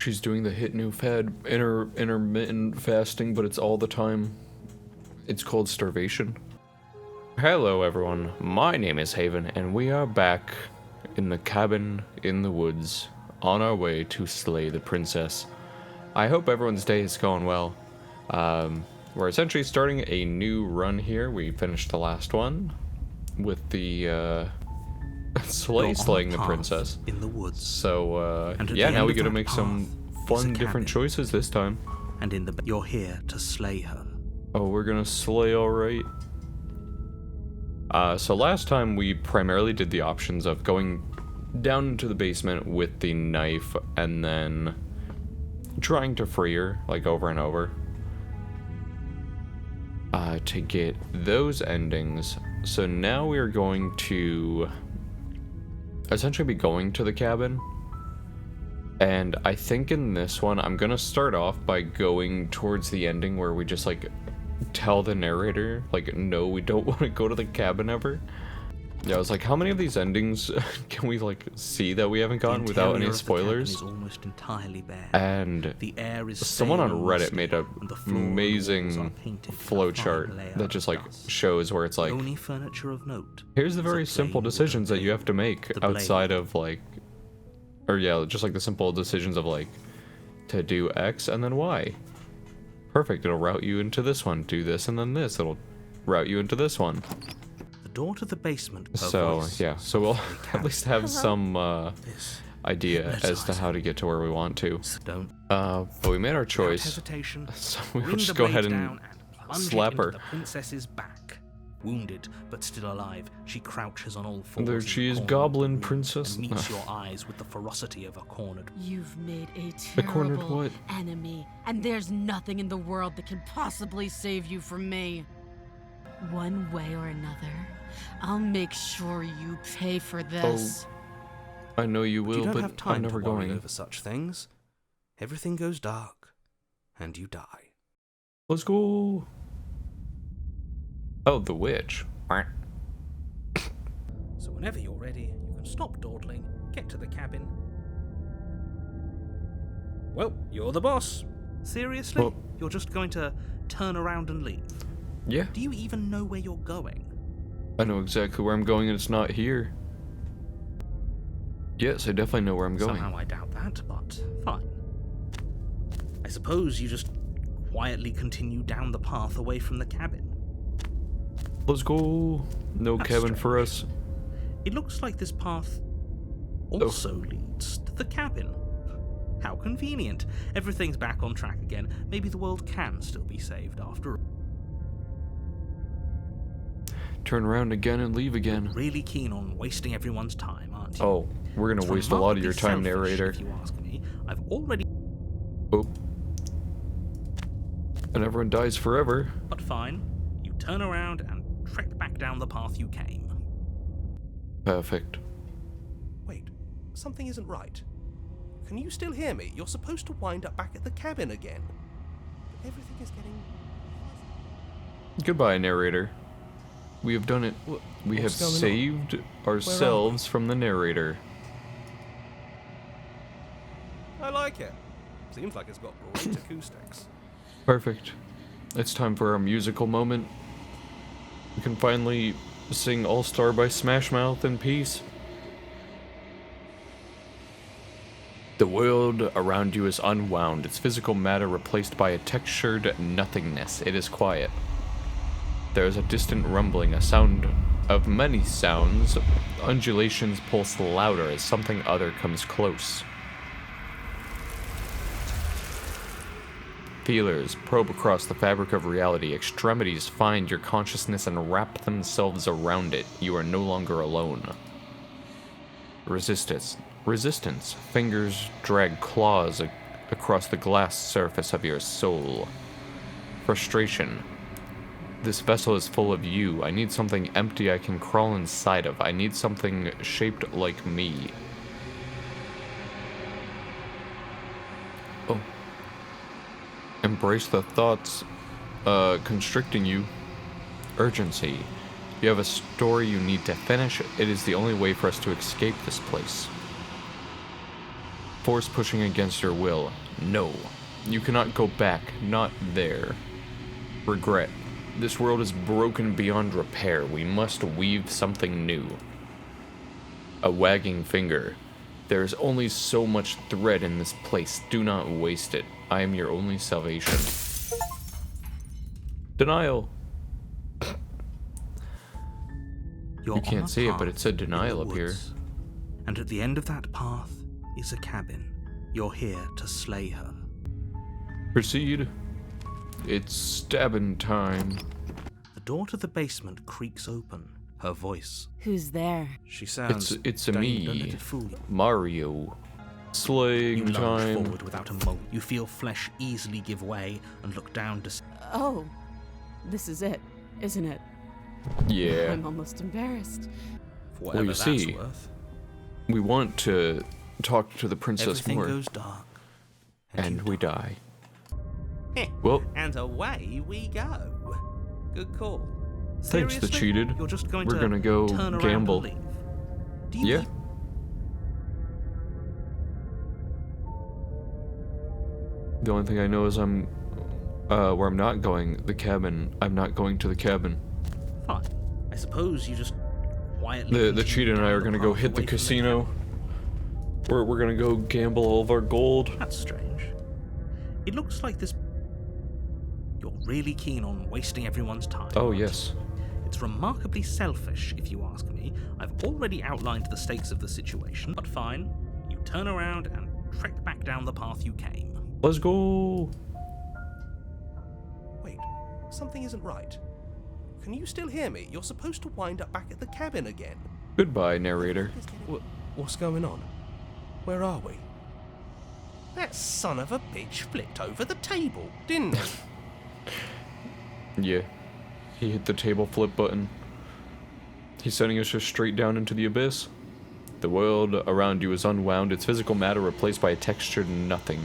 She's doing the hit new fad intermittent fasting, but it's all the time. It's called starvation. Hello everyone, my name is Haven, and we are back in the cabin in the woods, on our way to slay the princess. I hope everyone's day is going well. We're essentially starting a new run here. We finished the last one with the slaying the princess in the woods. So yeah, now we get to make some fun different choices this time. And you're here to slay her. Oh, we're gonna slay, all right. So last time we primarily did the options of going down into the basement with the knife and then trying to free her, like, over and over. To get those endings. So now we're going to essentially be going to the cabin. And I think in this one, I'm gonna start off by going towards the ending where we just, like, tell the narrator, like, no, we don't want to go to the cabin ever. Yeah, I was like, how many of these endings can we, like, see that we haven't gotten without any spoilers? Is almost entirely bare. And the air is someone on Reddit made an amazing flowchart that just, like, shows where it's like, only furniture of note. Here's the very simple decisions that you have to make outside of, like, or yeah, just like the simple decisions of, like, to do X and then Y. Perfect, it'll route you into this one. Do this and then this. It'll route you into this one. The door to the basement. So, yeah, so we'll at least have some idea as to how to get to where we want to. But we made our choice. So we'll just go ahead and slap her. The princess's back. Wounded, but still alive, she crouches on all fours. There she is, goblin princess. And meets your eyes with the ferocity of a cornered. You've made a terrible enemy, and there's nothing in the world that can possibly save you from me. One way or another, I'll make sure you pay for this. Oh, I know you will, you don't but have time I'm never to worry going. Over such things. Everything goes dark, and you die. Let's go. Oh, the witch. So whenever you're ready, you can stop dawdling, get to the cabin. Well, you're the boss. Seriously? Well, you're just going to turn around and leave? Yeah. Do you even know where you're going? I know exactly where I'm going, and it's not here. Yes, I definitely know where I'm going. Somehow I doubt that, but fine. I suppose you just quietly continue down the path away from the cabin. Let's go. No That's cabin strange. for us. It looks like this path also leads to the cabin. How convenient. Everything's back on track again. Maybe the world can still be saved after all. Turn around again and leave again. Really keen on wasting everyone's time, aren't you? Oh, we're gonna waste a lot of your time, narrator. If you ask me, I've already. Oh. And everyone dies forever. But fine. You turn around and trek back down the path you came. Perfect. Wait, something isn't right. Can you still hear me? You're supposed to wind up back at the cabin again. But everything is getting... Goodbye, narrator. We have done it. We have saved ourselves from the narrator. I like it. Seems like it's got great acoustics. Perfect. It's time for our musical moment. We can finally sing All Star by Smash Mouth in peace. The world around you is unwound, its physical matter replaced by a textured nothingness. It is quiet. There is a distant rumbling, a sound of many sounds. Undulations pulse louder as something other comes close. Feelers probe across the fabric of reality. Extremities find your consciousness and wrap themselves around it. You are no longer alone. Resistance. Fingers drag claws across the glass surface of your soul. Frustration. This vessel is full of you. I need something empty I can crawl inside of. I need something shaped like me. Oh. Embrace the thoughts constricting you. Urgency. You have a story you need to finish. It is the only way for us to escape this place. force pushing against your will. No. You cannot go back. Not there. Regret. This world is broken beyond repair. We must weave something new. A wagging finger. There is only so much thread in this place. Do not waste it. I am your only salvation. Denial. You can't see it, but it said denial up here. And at the end of that path is a cabin. You're here to slay her. Proceed. It's stabbing time. The door to the basement creaks open. Her voice. Who's there? She sounds. It's Don't me, let it fool you. Mario. Slaying You lunge time. forward without a moment. You feel flesh easily give way and look down to. Oh, this is it, isn't it? Yeah. I'm almost embarrassed. For whatever you that's see, worth. We want to talk to the princess Everything more, goes dark. and we die. Heh, Well, and away we go. Good call. thanks to Seriously? cheated. You're just going We're to gonna go turn around gamble. and leave? Do you Yeah. keep- The only thing I know is where I'm not going, the cabin. I'm not going to the cabin. Fine. I suppose you just quietly. The continue cheetah and I down are the gonna go path hit the away from casino. We're gonna go gamble all of our gold. That's strange. It looks like this. You're really keen on wasting everyone's time. Oh aren't yes. you? It's remarkably selfish, if you ask me. I've already outlined the stakes of the situation, but fine. You turn around and trek back down the path you came. Let's go. Wait, something isn't right. Can you still hear me? You're supposed to wind up back at the cabin again. Goodbye, narrator. What's going on? Where are we? That son of a bitch flipped over the table, didn't he? Yeah. He hit the table flip button. He's sending us just straight down into the abyss. The world around you is unwound, its physical matter replaced by a textured nothing.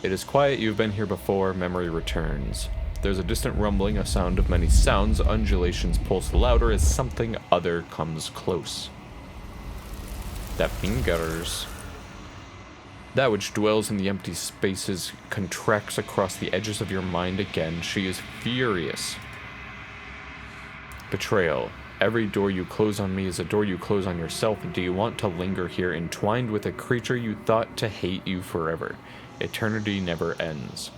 It is quiet, you've been here before, memory returns. There's a distant rumbling, a sound of many sounds, undulations pulse louder as something other comes close. The fingers. That which dwells in the empty spaces contracts across the edges of your mind again. She is furious. Betrayal. Every door you close on me is a door you close on yourself. Do you want to linger here, entwined with a creature you thought to hate you forever? Eternity never ends.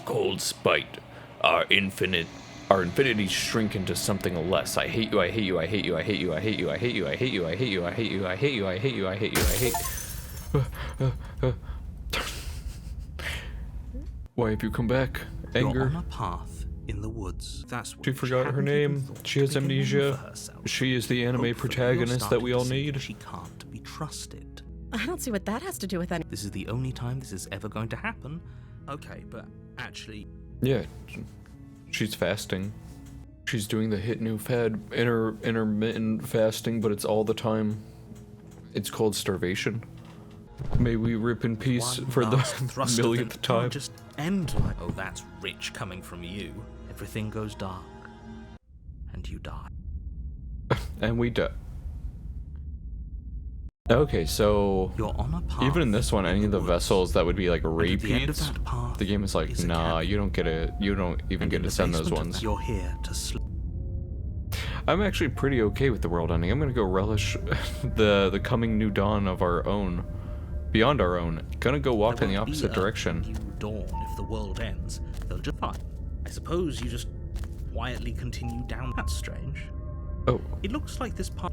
Cold spite. Our infinities shrink into something less. I hate you, I hate you, I hate you, I hate you, I hate you, I hate you, I hate you, I hate you, I hate you, I hate you, I hate you, I hate you, I hate Why have you come back? You're Anger? on a path in the woods. That's what She forgot her hadn't even name. thought She to has pick a name amnesia. for herself. She is the anime Hopefully protagonist you're that we all starting to see need. She can't be trusted. I don't see what that has to do with anything. This is the only time this is ever going to happen. Okay, but actually, Yeah, she's fasting. She's doing the hit new fad, intermittent fasting, but it's all the time. It's called starvation. May we rip in peace one for the last thrust of millionth the- time. Can't just end like, oh, that's rich coming from you. Everything goes dark, and you die. And we die. Okay, so You're on a path. even in this one, any of the woods. vessels that would be like And at the end of repeats, that path the game is like, is a nah, cabin. you don't even And get in to the send those basement of ones. that, You're here to I'm actually pretty okay with the world ending. I'm gonna go relish the coming new dawn of our own, beyond our own. Gonna go walk in the opposite direction. New dawn if the world ends. They'll just fine. I suppose you just quietly continue down. That's strange. Oh, It looks like this path.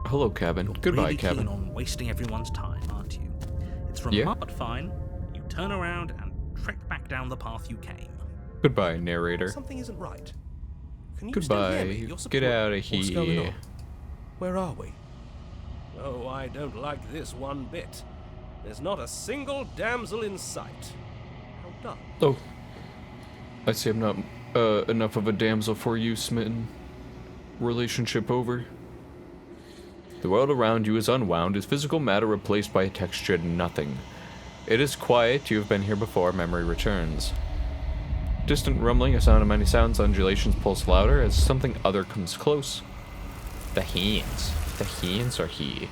hello, cabin. You're Goodbye, really cabin. keen on wasting everyone's time, aren't you? It's Yeah. but fine. You turn around and trek back down the path you came. Goodbye, narrator. Something isn't right. Can you still hear me? Goodbye. You're Get out of What's going here. on? Where are we? Oh, I don't like this one bit. There's not a single damsel in sight. How dull. Oh, I see. I'm not enough of a damsel for you, smitten. Relationship over. The world around you is unwound, its physical matter replaced by a textured nothing. It is quiet, you have been here before, memory returns. Distant rumbling, a sound of many sounds, undulations pulse louder as something other comes close. The hands. The hands are here.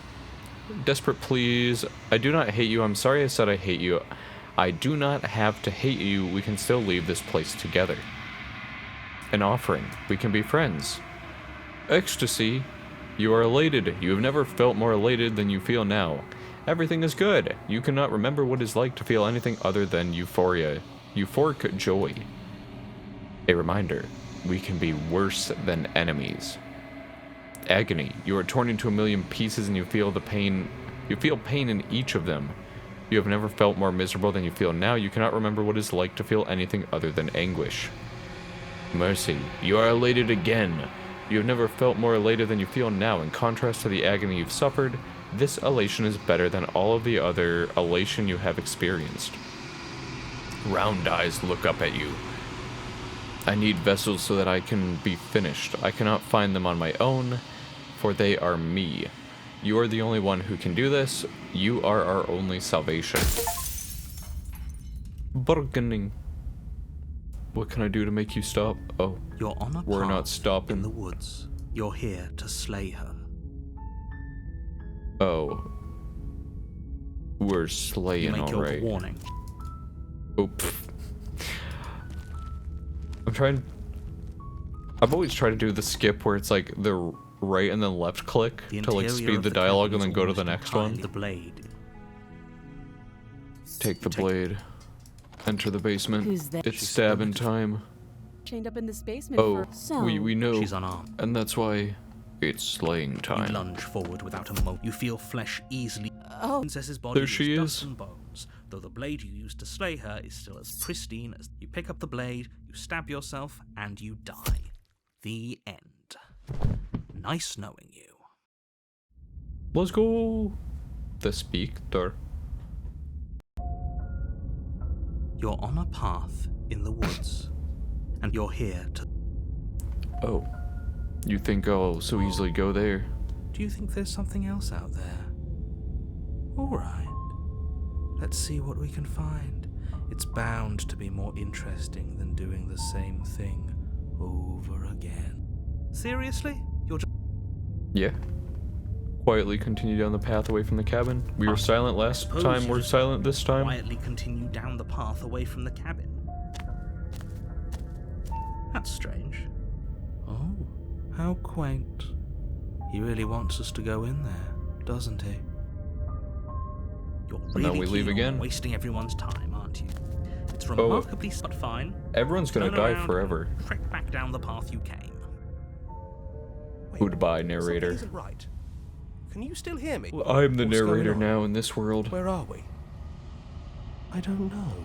Desperate pleas. I do not hate you. I'm sorry I said I hate you. I do not have to hate you. We can still leave this place together. An offering. We can be friends. Ecstasy. You are elated. You have never felt more elated than you feel now. Everything is good. You cannot remember what it's like to feel anything other than euphoria. Euphoric joy. A reminder. We can be worse than enemies. Agony. You are torn into a million pieces and you feel the pain. You feel pain in each of them. You have never felt more miserable than you feel now. You cannot remember what it's like to feel anything other than anguish. Mercy. You are elated again. You have never felt more elated than you feel now. In contrast to the agony you've suffered, this elation is better than all of the other elation you have experienced. Round eyes look up at you. I need vessels so that I can be finished. I cannot find them on my own, for they are me. You are the only one who can do this. You are our only salvation. Bargaining. What can I do to make you stop? Oh, You're on a we're path not stopping. in the woods. You're here to slay her. Oh. We're You slaying, make your alright. warning. Oh, I've always tried to do the skip where it's like the right and then left click The to like interior speed of the dialogue cabin and then is go to the almost next one. entirely the blade. Take the blade. Enter the basement. Who's that? It's She's stabbing spooked. time. Chained up in this basement Oh, for... So, we know. She's unarmed. And that's why it's slaying You time. lunge forward without a moment. You feel flesh easily. oh, Princess's body There she dust is. and bones, though the blade you used to slay her is still as pristine as. You pick up the blade, you stab yourself, and you die. The end. Nice knowing you. Let's go. The speaker. You're on a path in the woods, and you're here to. Oh. You think I'll so easily go there? Do you think there's something else out there? Alright. Let's see what we can find. It's bound to be more interesting than doing the same thing over again. Seriously? You're just. Yeah. Quietly continue down the path away from the cabin. We were silent last Suppose time, you we're just silent this time. Quietly continue down the path away from the cabin. That's strange. Oh, how quaint. He really wants us to go in there, doesn't he? You're And really then we leave keen on again? wasting everyone's time, aren't you? It's remarkably but fine. Everyone's gonna Turn die around, forever. Trek back down the path you came. Wait, Goodbye, narrator. Something isn't right. Can you still hear me? I'm the What's going narrator on? now in this world. Where are we? I don't know.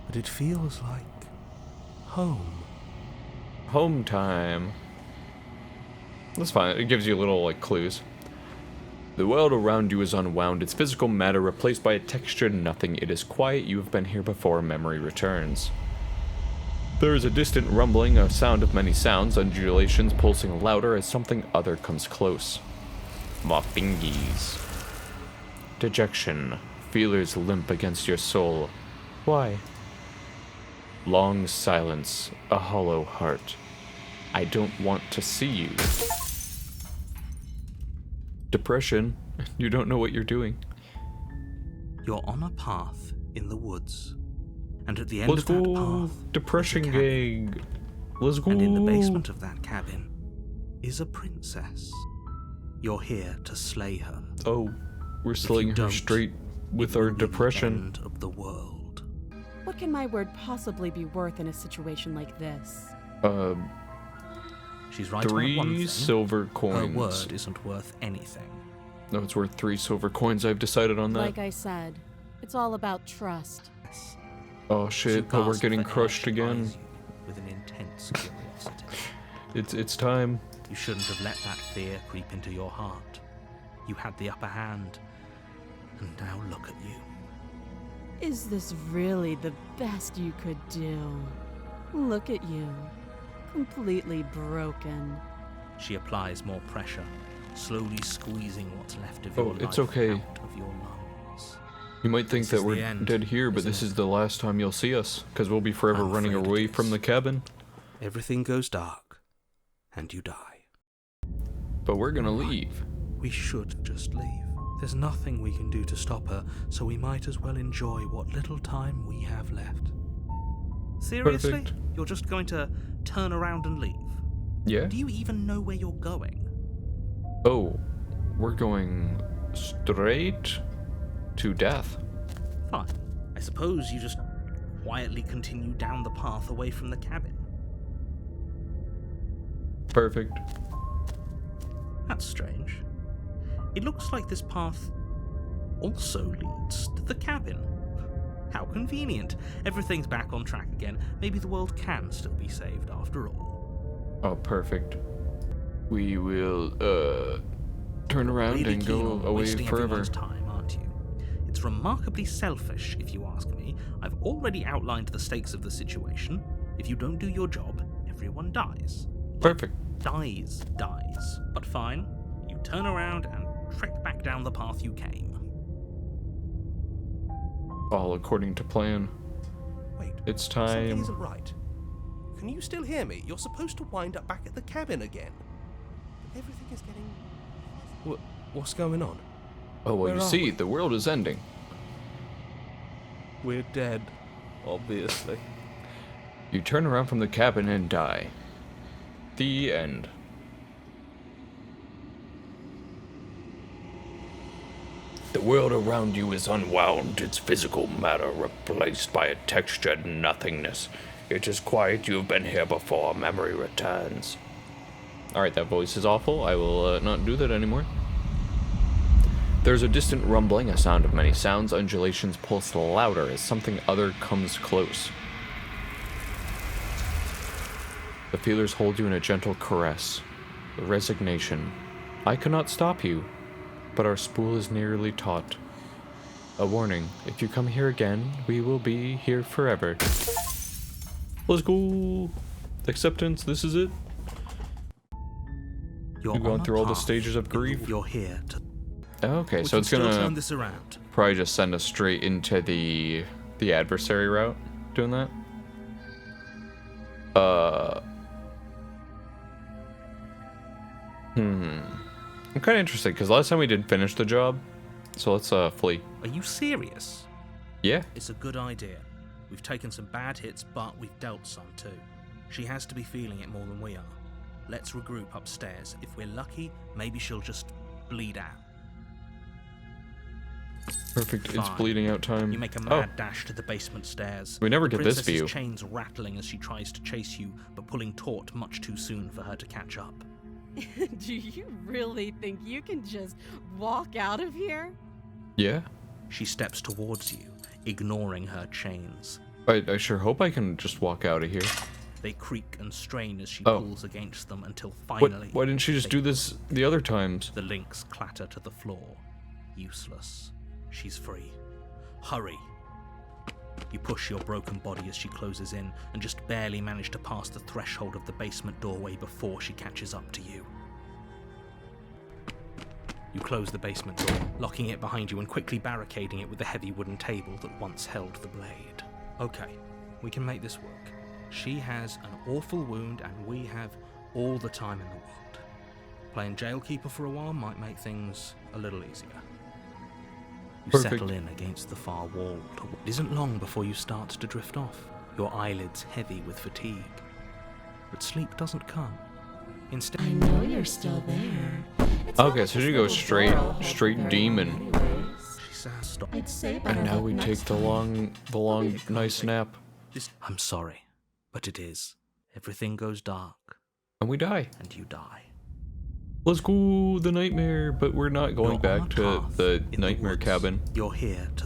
But it feels like home. Home time. That's fine. It gives you little like clues. The world around you is unwound, its physical matter replaced by a textured nothing. It is quiet, you have been here before, memory returns. There is a distant rumbling, a sound of many sounds, undulations pulsing louder as something other comes close. My fingies. Dejection. Feelers limp against your soul. Why? Long silence, a hollow heart. I don't want to see you. Depression. You don't know what you're doing. You're on a path in the woods, and at the end Let's of that go. path, Depression is a cabin. gang. Let's go. And in the basement of that cabin is a princess. You're here to slay her. Oh, we're If you slaying her don't, straight with it our will be the depression. end of the world. what can my word possibly be worth in a situation like this? She's right about one 3 thing. silver Her coins. word isn't worth anything. No, it's worth 3 silver coins. I've decided on that. Like I said, it's all about trust. Oh She shit, but we're gasped getting for air. crushed She again. eyes you with an intense curiosity. It's time. You shouldn't have let that fear creep into your heart. You had the upper hand, and now look at you. Is this really the best you could do? Look at you. Completely broken. She applies more pressure, slowly squeezing what's left of your Oh, life it's okay. out of your lungs. You might think This that is the we're end, dead here, but isn't this it? is the last time you'll see us, because we'll be forever I'm running afraid it away is. from the cabin. Everything goes dark, and you die. But we're gonna leave. We should just leave. There's nothing we can do to stop her, so we might as well enjoy what little time we have left. Seriously? Perfect. You're just going to turn around and leave? Yeah? Do you even know where you're going? Oh, we're going straight to death. Fine. I suppose you just quietly continue down the path away from the cabin. Perfect. That's strange. It looks like this path also leads to the cabin. How convenient. Everything's back on track again. Maybe the world can still be saved after all. Oh, perfect. We will, turn around Really and keen go on away wasting forever. everyone's time, aren't you? It's remarkably selfish, if you ask me. I've already outlined the stakes of the situation. If you don't do your job, everyone dies. Perfect. Dies. But fine, you turn around and trek back down the path you came. All according to plan. Wait, It's something time. isn't right. Can you still hear me? You're supposed to wind up back at the cabin again. Everything is getting... What's going on? Oh, well, Where you are see, we? the world is ending. We're dead, obviously. You turn around from the cabin and die. The end. The world around you is unwound, its physical matter replaced by a textured nothingness. It is quiet, you have been here before, memory returns. Alright, that voice is awful, I will not do that anymore. There's a distant rumbling, a sound of many sounds, undulations pulse louder as something other comes close. The feelers hold you in a gentle caress. Resignation. I cannot stop you, but our spool is nearly taut. A warning, if you come here again, we will be here forever. Let's go! Acceptance, this is it. You've gone through all the stages of grief. You're here to... Okay, We so can it's still gonna turn this around. probably just send us straight into the adversary route, doing that. I'm kind of interested, because last time we did finish the job, so let's flee. Are you serious? Yeah? It's a good idea. We've taken some bad hits, but we've dealt some too. She has to be feeling it more than we are. Let's regroup upstairs. If we're lucky, maybe she'll just bleed out. Perfect, it's Fine. bleeding out time. You make a mad dash to the basement stairs. We never The get this princess's view. chains rattling as she tries to chase you, but pulling taut much too soon for her to catch up. Do you really think you can just walk out of here? Yeah? She steps towards you, ignoring her chains. I sure hope I can just walk out of here. They creak and strain as she Oh. pulls against them until finally... Why didn't she just do this the other times? The links clatter to the floor. Useless. She's free. Hurry. You push your broken body as she closes in and just barely manage to pass the threshold of the basement doorway before she catches up to you. You close the basement door, locking it behind you and quickly barricading it with the heavy wooden table that once held the blade. Okay, we can make this work. She has an awful wound and we have all the time in the world. Playing jailkeeper for a while might make things a little easier. You Perfect. settle in against the far wall. It isn't long before you start to drift off, your eyelids heavy with fatigue. But sleep doesn't come. Instead, I know you're still there. It's not Okay, like so this she goes little straight girl had straight very demon. long anyways. she says, "Stop I'd say And better now luck we next take the time. nice nap. this." I'm sorry, but it is. Everything goes dark, And we die. and you die. Let's go the nightmare, but we're not going You're back on a to path the in nightmare woods. cabin. You're here to...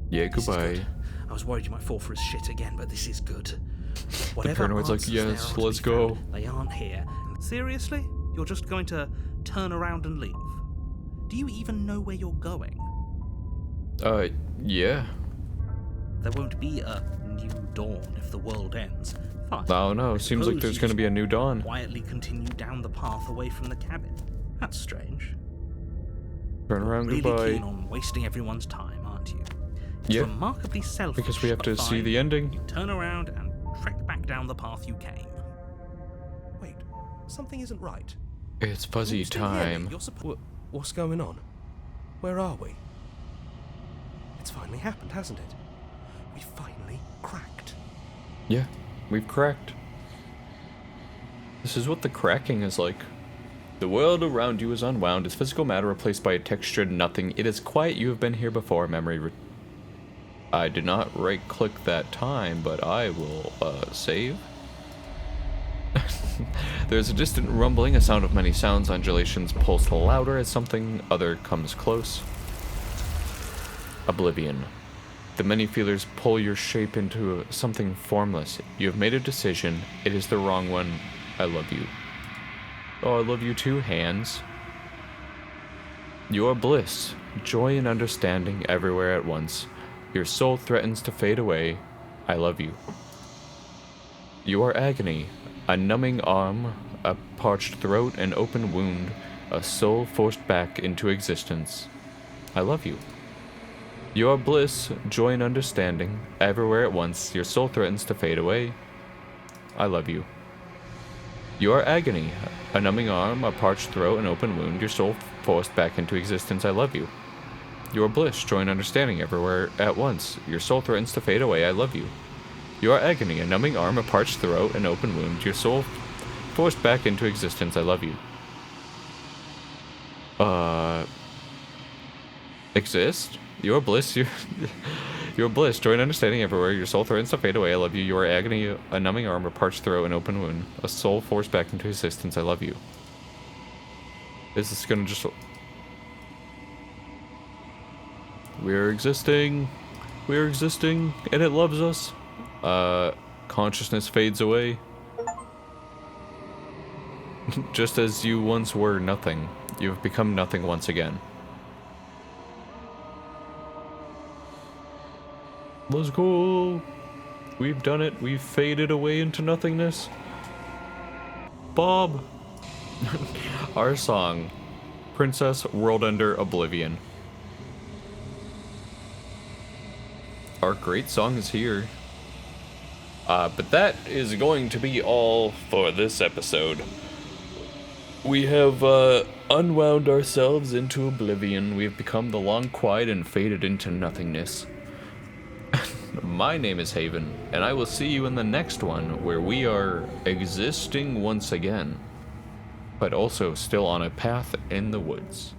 Yeah, This is goodbye. good. I was worried you might fall for his shit again, but this is good. paranoid's like, answers "Yes, there are to let's be go." found, they aren't here. Seriously? You're just going to turn around and leave? Do you even know where you're going? Yeah. There won't be a new dawn if the world ends. Fine. Oh no, seems like suppose there's you gonna just be a new dawn. quietly continue down the path away from the cabin. That's strange. Turn around, Really goodbye. keen on wasting everyone's time, aren't you? It's Yeah. remarkably selfish. Because we have to but see fine. the ending. You turn around and trek back down the path you came. Wait, something isn't right. It's fuzzy Can you still hear me? time. You're What's going on? Where are we? It's finally happened, hasn't it? We finally cracked. Yeah, we've cracked. This is what the cracking is like. The world around you is unwound, its physical matter replaced by a textured nothing. It is quiet, you have been here before, memory I did not right-click that time, but I will, save. There's a distant rumbling, a sound of many sounds, undulations pulse louder as something other comes close. Oblivion. The many feelers pull your shape into something formless. You have made a decision. It is the wrong one. I love you. Oh, I love you too, hands. You are bliss, joy and understanding everywhere at once. Your soul threatens to fade away. I love you. You are agony, a numbing arm, a parched throat, an open wound, a soul forced back into existence. I love you. You are bliss, joy and understanding, everywhere at once. Your soul threatens to fade away. I love you. You are agony, a numbing arm, a parched throat, an open wound, your soul forced back into existence. I love you. You are bliss, joy and understanding everywhere at once. Your soul threatens to fade away. I love you. You are agony, a numbing arm, a parched throat, an open wound, your soul forced back into existence. I love you. Exist? You are bliss, you are bliss, joy and understanding everywhere. Your soul threatens to fade away. I love you. You are agony, a numbing arm, a parched throat, an open wound, a soul forced back into existence. I love you. Is this gonna just... We're existing, and it loves us. Consciousness fades away. Just as you once were nothing, you have become nothing once again. Let's go. We've done it. We've faded away into nothingness. Bob. Our song, Princess World Ender Oblivion. Our great song is here. But that is going to be all for this episode. We have unwound ourselves into oblivion. We have become the long quiet and faded into nothingness. My name is Haven, and I will see you in the next one, where we are existing once again, but also still on a path in the woods.